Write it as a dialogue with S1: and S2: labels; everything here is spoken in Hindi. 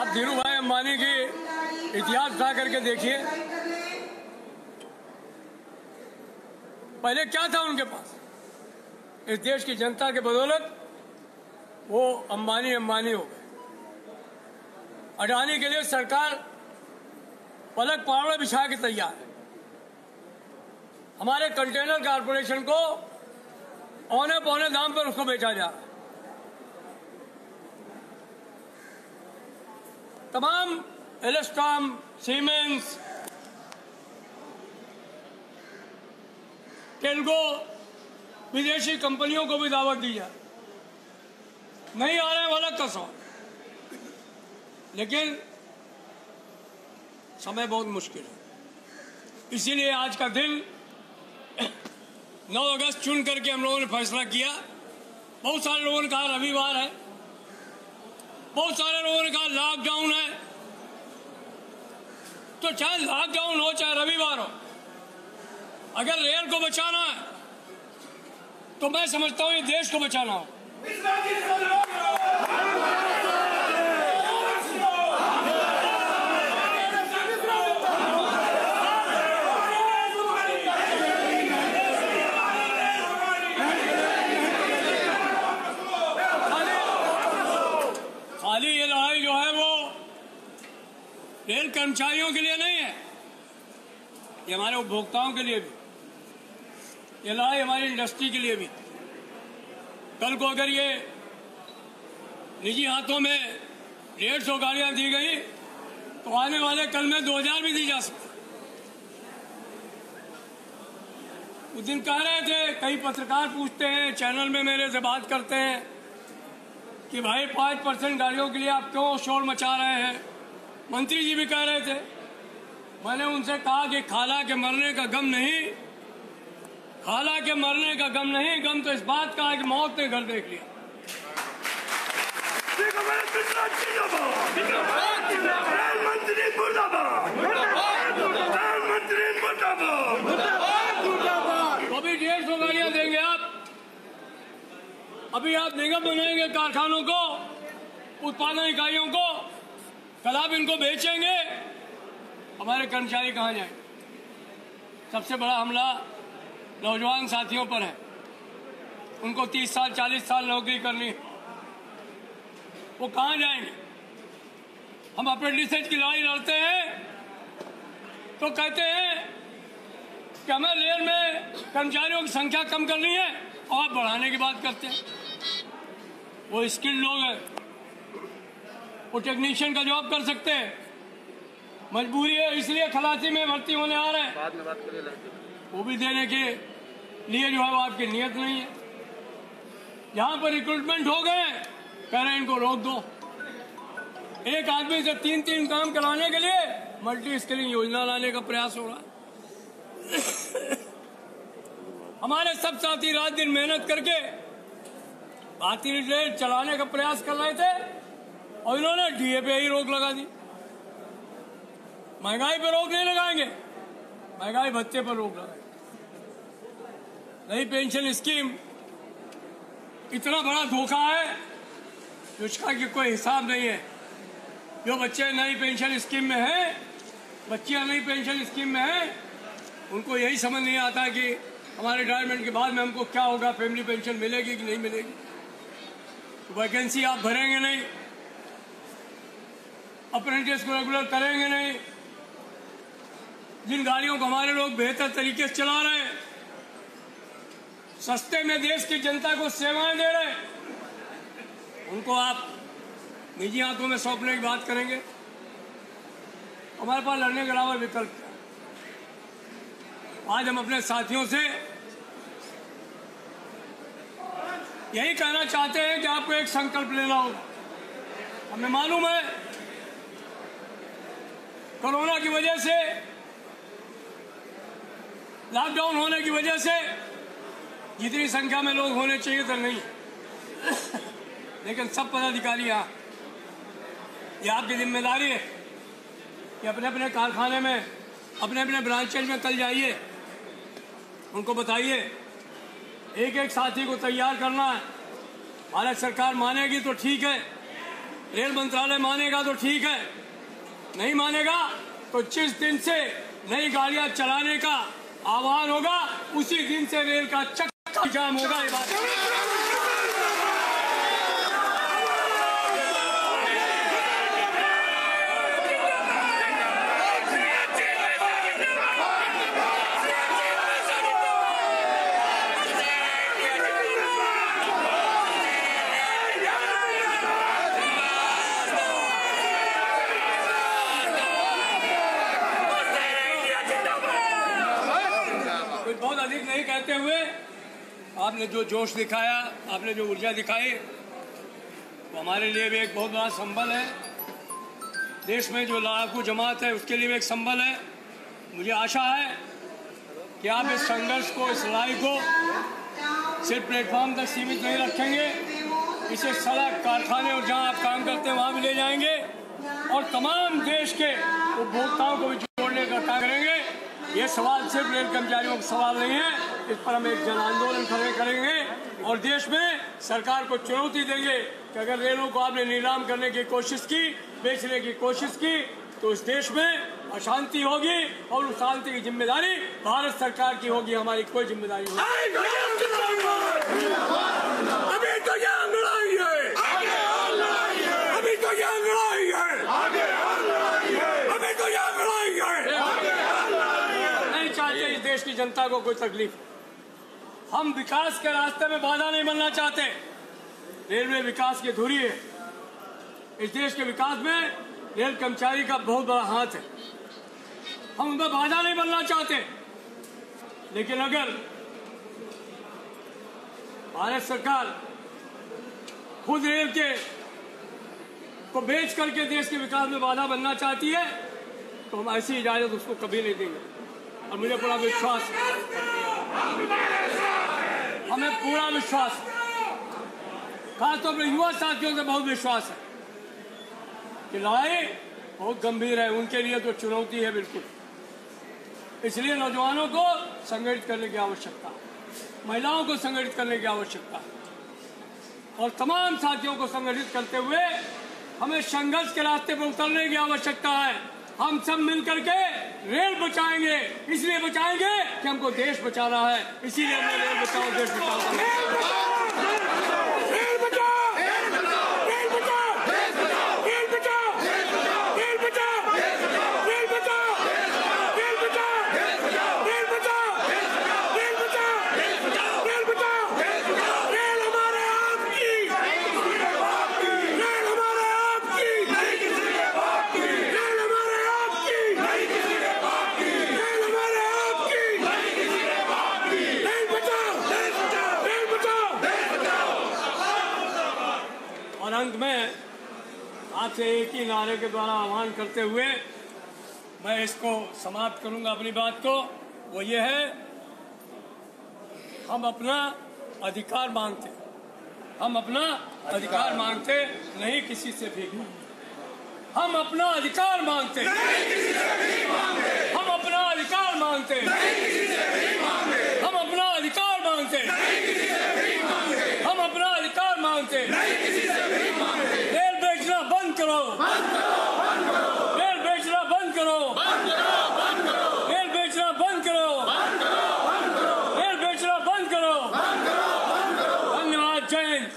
S1: आप धीरू भाई अंबानी की इतिहास उठा करके देखिए, पहले क्या था उनके पास। इस देश की जनता के बदौलत वो अंबानी हो गए। अडानी के लिए सरकार पलक पावड़ा बिछा के तैयार है। हमारे कंटेनर कारपोरेशन को औने पौने दाम पर उसको बेचा जा रहा है। तमाम एल्स्टॉम, सीमेंस, टेल्को विदेशी कंपनियों को भी दावत दी जाए। नहीं आ रहे वाला कसौर, लेकिन समय बहुत मुश्किल है। इसीलिए आज का दिन 9 अगस्त चुन करके हम लोगों ने फैसला किया। बहुत सारे लोगों ने कहा रविवार है, बहुत सारे लोगों ने कहा लॉकडाउन है। तो चाहे लॉकडाउन हो चाहे रविवार हो, अगर रेल को बचाना है तो मैं समझता हूं ये देश को बचाना हो। खाली ये लड़ाई जो है वो रेल कर्मचारियों के लिए नहीं है, ये हमारे उपभोक्ताओं के लिए भी, ये लड़ाई हमारी इंडस्ट्री के लिए भी। कल को अगर ये निजी हाथों में 150 गाड़ियां दी गई तो आने वाले कल में 2000 भी दी जा सकती। उस दिन कह रहे थे, कई पत्रकार पूछते हैं, चैनल में मेरे से बात करते हैं कि भाई 5% गाड़ियों के लिए आप क्यों शोर मचा रहे हैं। मंत्री जी भी कह रहे थे। मैंने उनसे कहा कि खाला के मरने का गम नहीं, खाला के मरने का गम नहीं, गम तो इस बात का है कि मौत ने घर देख लिया। अभी 150 गाड़ियां देंगे आप, अभी आप निगम बनाएंगे कारखानों को, उत्पादन इकाइयों को, कल आप इनको बेचेंगे, हमारे कर्मचारी कहाँ जाएंगे? सबसे बड़ा हमला नौजवान साथियों पर है। उनको 30 साल 40 साल नौकरी करनी है, वो कहाँ जाएंगे? हम अप्रेंटिसशिप की लड़ाई लड़ते हैं तो कहते हैं कि हमें रेल में कर्मचारियों की संख्या कम करनी है और आप बढ़ाने की बात करते हैं। वो स्किल्ड लोग हैं, वो टेक्नीशियन का जॉब कर सकते हैं, मजबूरी है इसलिए खलासी में भर्ती होने आ रहे हैं। बाद में बात करिए। वो भी देने के लिए जो है वो आपकी नियत नहीं है। जहां पर रिक्रूटमेंट हो गए कह रहे हैं इनको रोक दो। एक आदमी से 3 काम कराने के लिए मल्टी स्किलिंग योजना लाने का प्रयास हो रहा है। हमारे सब साथी रात दिन मेहनत करके भारतीय रेल चलाने का प्रयास कर रहे थे और इन्होंने डीए पे ही रोक लगा दी। महंगाई पर रोक नहीं लगाएंगे, महंगाई भत्ते पर रोक लगाएंगे। नई पेंशन स्कीम इतना बड़ा धोखा है जिसका कि कोई हिसाब नहीं है। जो बच्चे नई पेंशन स्कीम में हैं, बच्चियां नई पेंशन स्कीम में हैं, उनको यही समझ नहीं आता कि हमारे रिटायरमेंट के बाद में हमको क्या होगा, फैमिली पेंशन मिलेगी कि नहीं मिलेगी। तो वैकेंसी आप भरेंगे नहीं, अप्रेंटिस को रेगुलर करेंगे नहीं। जिन गाड़ियों को हमारे लोग बेहतर तरीके से चला रहे हैं, सस्ते में देश की जनता को सेवाएं दे रहे हैं, उनको आप निजी हाथों में सौंपने की बात करेंगे। हमारे पास लड़ने के अलावा विकल्प क्या? आज हम अपने साथियों से यही कहना चाहते हैं कि आपको एक संकल्प लेना होगा। हमें मालूम है कोरोना की वजह से, लॉकडाउन होने की वजह से जितनी संख्या में लोग होने चाहिए तो नहीं, लेकिन सब पदाधिकारी यहाँ, ये आपकी जिम्मेदारी है कि अपने अपने कारखाने में, अपने अपने ब्रांचेज में कल जाइए, उनको बताइए, एक एक साथी को तैयार करना है। भारत सरकार मानेगी तो ठीक है, रेल मंत्रालय मानेगा तो ठीक है, नहीं मानेगा तो जिस दिन से नई गाड़ियां चलाने का आह्वान होगा उसी दिन से रेल का चक्का जाम होगा। ये बात बहुत अधिक नहीं कहते हुए आपने जो जोश दिखाया, आपने जो ऊर्जा दिखाई, वो हमारे लिए भी एक बहुत बड़ा संबल है। देश में जो लड़ाकू जमात है उसके लिए भी एक संबल है। मुझे आशा है कि आप इस संघर्ष को, इस लड़ाई को सिर्फ प्लेटफॉर्म तक सीमित नहीं रखेंगे, इसे सड़क, कारखाने और जहां आप काम करते हैं वहां भी ले जाएंगे और तमाम देश के उपभोक्ताओं को भी जोड़ने का काम करेंगे। ये सवाल सिर्फ रेल कर्मचारियों का सवाल नहीं है, इस पर हम एक जन आंदोलन खड़े करेंगे और देश में सरकार को चुनौती देंगे कि अगर रेलों को आपने नीलाम करने की कोशिश की, बेचने की कोशिश की, तो इस देश में अशांति होगी और उस शांति की जिम्मेदारी भारत सरकार की होगी, हमारी कोई जिम्मेदारी नहीं।
S2: अभी तो यहाँ लड़ाई है, अभी तो यहाँ लड़ाई है, अभी तो यहाँ लड़ाई है।
S1: नहीं चाहते इस देश की जनता को कोई तकलीफ। हम विकास के रास्ते में बाधा नहीं बनना चाहते। रेलवे विकास की धुरी है। इस देश के विकास में रेल कर्मचारी का बहुत बड़ा हाथ है। हम उनमें बाधा नहीं बनना चाहते, लेकिन अगर भारत सरकार खुद रेल के को बेच करके देश के विकास में बाधा बनना चाहती है तो हम ऐसी इजाजत उसको कभी नहीं देंगे। और मुझे पूरा विश्वास है, हमें पूरा विश्वास है, खासतौर पर युवा साथियों से बहुत विश्वास है कि लड़ाई बहुत गंभीर है, उनके लिए तो चुनौती है बिल्कुल। इसलिए नौजवानों को संगठित करने की आवश्यकता है, महिलाओं को संगठित करने की आवश्यकता है और तमाम साथियों को संगठित करते हुए हमें संघर्ष के रास्ते पर उतरने की आवश्यकता है। हम सब मिलकर के रेल बचाएंगे, इसलिए बचाएंगे कि हमको देश बचाना है, इसीलिए हमने रेल बचाओ देश बचाओ। और अंत में आपसे एक ही नारे के द्वारा आह्वान करते हुए मैं इसको समाप्त करूंगा अपनी बात को। वो ये है, हम अपना अधिकार मांगते, हम अपना अधिकार मांगते, नहीं किसी से भीख मांगते। हम अपना अधिकार मांगते, हम अपना अधिकार मांगते, हम अपना अधिकार मांगते, हम अपना अधिकार मांगते। रेल बेचना बंद करो, रेल बेचना बंद करो, रेल बेचना बंद करो, रेल बेचना बंद करो। धन्यवाद। जय हिंद।